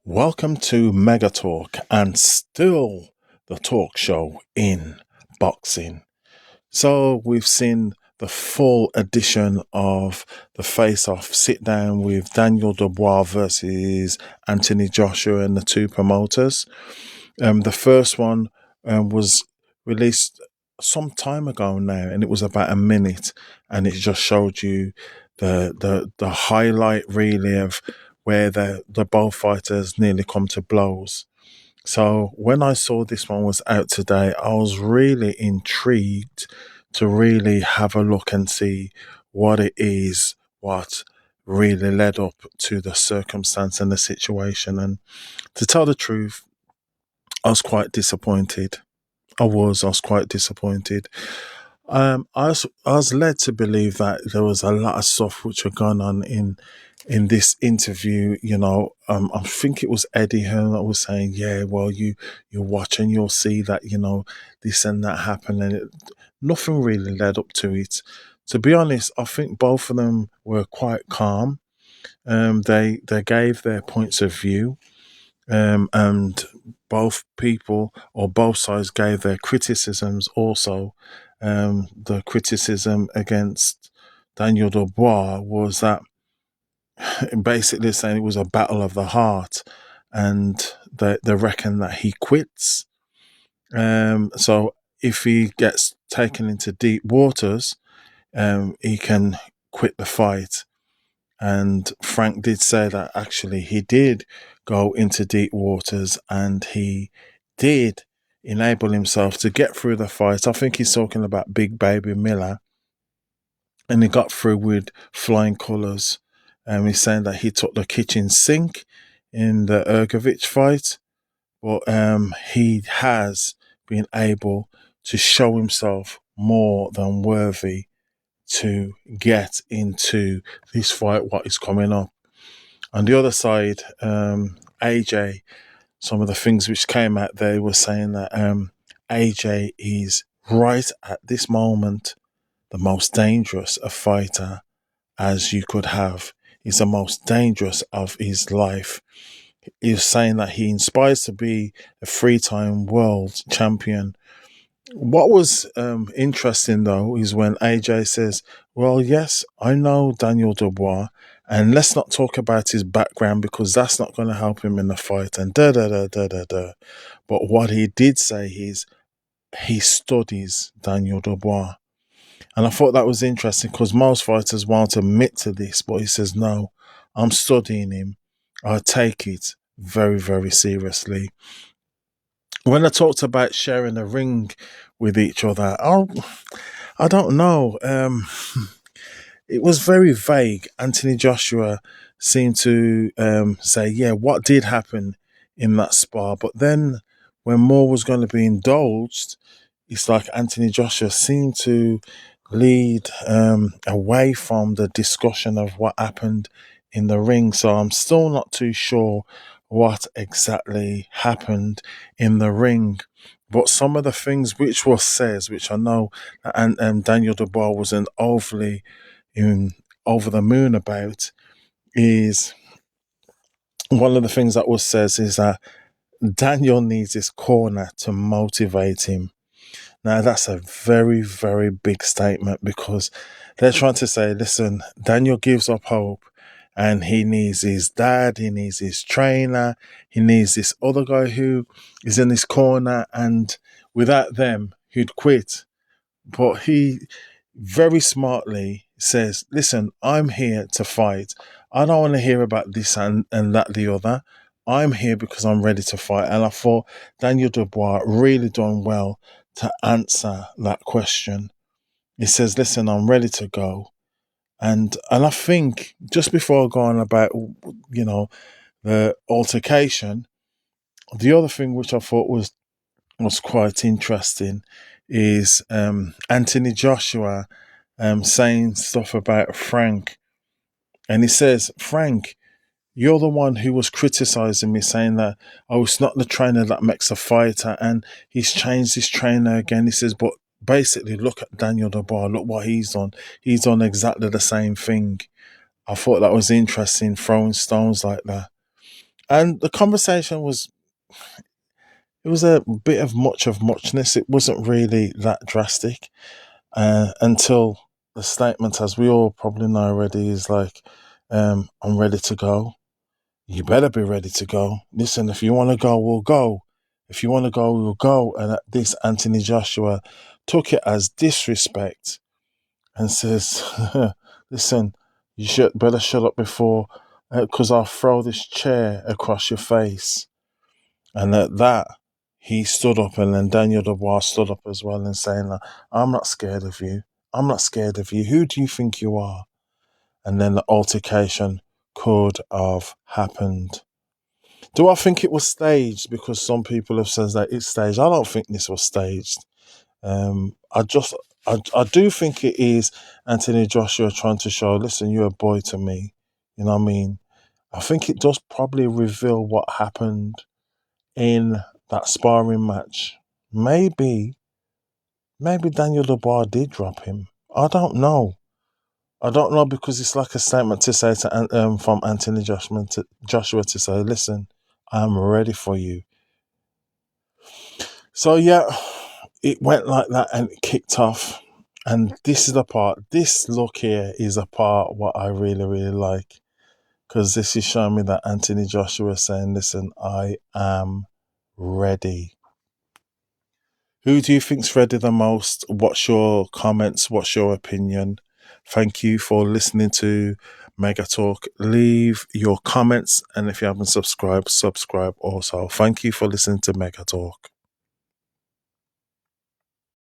Welcome to Mega Talk and still the talk show in boxing. So we've seen the full edition of the face-off sit down with Daniel Dubois versus Anthony Joshua and the two promoters. The first one was released some time ago now, and it was about a minute, and it just showed you the highlight really of where the both fighters nearly come to blows. So when I saw this one was out today, I was really intrigued to really have a look and see what it is, what really led up to the circumstance and the situation. And to tell the truth, I was quite disappointed. I was quite disappointed. I was led to believe that there was a lot of stuff which were going on in this interview. I think it was Eddie Hearn that was saying, "Yeah, well, you watch and you'll see that this and that happened," and nothing really led up to it. To be honest, I think both of them were quite calm. They gave their points of view, and both people or both sides gave their criticisms also. The criticism against Daniel Dubois was that basically saying it was a battle of the heart, and they reckon that he quits. So if he gets taken into deep waters, he can quit the fight. And Frank did say that actually he did go into deep waters and he did enable himself to get through the fight. I think he's talking about Big Baby Miller, and he got through with flying colours. And he's saying that he took the kitchen sink in the Ergovich fight, but he has been able to show himself more than worthy to get into this fight, what is coming up. On the other side, AJ, some of the things which came out there were saying that AJ is right at this moment the most dangerous a fighter as you could have. He's the most dangerous of his life. He's saying that he inspires to be a three-time world champion. What was interesting though is when AJ says, "Well, yes, I know Daniel Dubois, and let's not talk about his background because that's not going to help him in the fight." And da da da da da da. But what he did say is he studies Daniel Dubois, and I thought that was interesting because most fighters won't admit to this, but he says, "No, I'm studying him. I take it very, very seriously." When I talked about sharing a ring with each other, I don't know. It was very vague. Anthony Joshua seemed to say, "Yeah, what did happen in that spar?" But then, when more was going to be indulged, it's like Anthony Joshua seemed to lead away from the discussion of what happened in the ring. So I'm still not too sure what exactly happened in the ring. But some of the things which was says, which I know, and Daniel Dubois wasn't overly over the moon about, is one of the things that was says is that Daniel needs his corner to motivate him. Now, that's a very, very big statement because they're trying to say, listen, Daniel gives up hope and he needs his dad, he needs his trainer, he needs this other guy who is in his corner, and without them, he'd quit. But he very smartly says, listen, I'm here to fight. I don't want to hear about this and that, the other. I'm here because I'm ready to fight. And I thought Daniel Dubois really done well to answer that question. He says, listen, I'm ready to go. And I think just before I go on about, the altercation, the other thing which I thought was quite interesting is Anthony Joshua saying stuff about Frank. And he says, Frank, you're the one who was criticizing me, saying that, oh, it's not the trainer that makes a fighter. And he's changed his trainer again. He says, but basically, look at Daniel Dubois. Look what he's done. He's done exactly the same thing. I thought that was interesting, throwing stones like that. And the conversation was, it was a bit of muchness. It wasn't really that drastic until the statement, as we all probably know already, is like, I'm ready to go. You better be ready to go. Listen, if you want to go, we'll go. If you want to go, we'll go. And at this, Anthony Joshua took it as disrespect and says, listen, you should better shut up before, because I'll throw this chair across your face. And at that, he stood up, and then Daniel Dubois stood up as well and saying, I'm not scared of you. I'm not scared of you. Who do you think you are? And then the altercation could have happened. Do I think it was staged? Because some people have said that it's staged. I don't think this was staged. I do think it is Anthony Joshua trying to show, listen, you're a boy to me. You know what I mean? I think it does probably reveal what happened in that sparring match. Maybe Daniel Dubois did drop him. I don't know. I don't know, because it's like a statement to say to from Anthony Joshua to say, listen, I'm ready for you. So yeah, it went like that and it kicked off. And this is the part, this look here is a part what I really, really like. Because this is showing me that Anthony Joshua is saying, listen, I am ready. Who do you think's ready the most? What's your comments? What's your opinion? Thank you for listening to Mega Talk. Leave your comments, and if you haven't subscribed, subscribe also. Thank you for listening to Mega Talk.